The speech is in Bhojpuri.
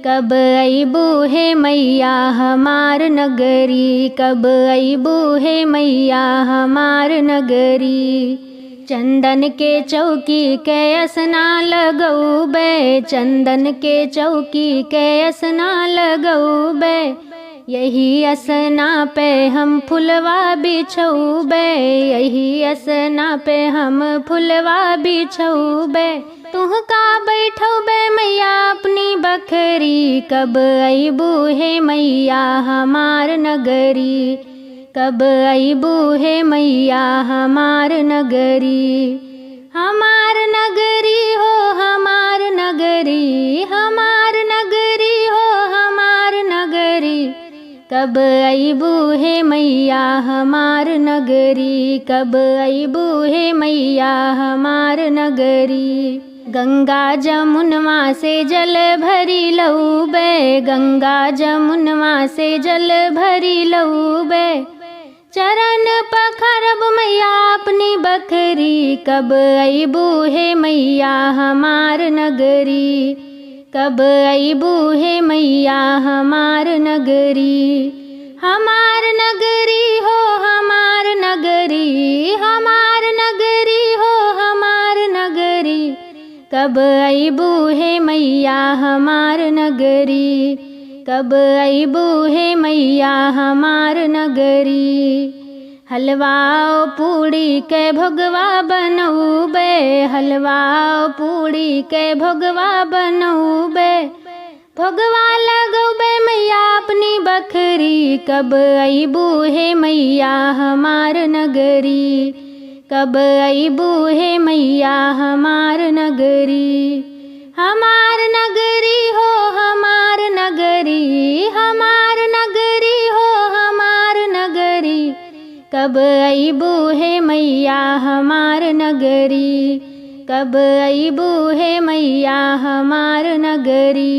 कब अइबू हे मैया हमार नगरी, कब अइबू हे मैया हमार नगरी। चंदन के चौकी के असना लगौबे, चंदन के चौकी के असना लगौबे। यही असना पे हम फुलवा बिछौबे, यही असना पे हम फुलवा बिछौबे। तुह का बैठौबे मैया अपनी बखरी, कब अइबू हे मैया हमार नगरी, कब अइबू हे मैया हमार नगरी। हमार नगरी हो हमार नगरी, हमार नगरी हो हमार नगरी। कब अइबू हे मैया हमार नगरी, कब अइबू हे मैया हमार नगरी। गंगा जमुनवा से जल भरी लऊबे, गंगा जमुनवा से जल भरी लऊबे। चरण पखरब मैया अपनी बखरी, कब अइबू हे मैया हमार नगरी, कब अइबू हे मैया हमार नगरी। हमार नगरी हो हमार नगरी, हमार नगरी हो हमार नगरी। कब अइबू हे मैया हमार नगरी, कब अइबू हे मैया हमार नगरी। हलवा पूड़ी के भोगवा बनौबे, हलवा पूड़ी के भोगवा बनौबे। भोगवा लगौबे मैया अपनी बखरी, कब अइबू हे मैया हमार नगरी, कब अइबू हे मैया हमार नगरी। हमार नगरी हो हमार नगरी, हमार नगरी हो हमार नगरी। कब अइबू हे मैया हमार नगरी, कब अइबू हे मैया हमार नगरी।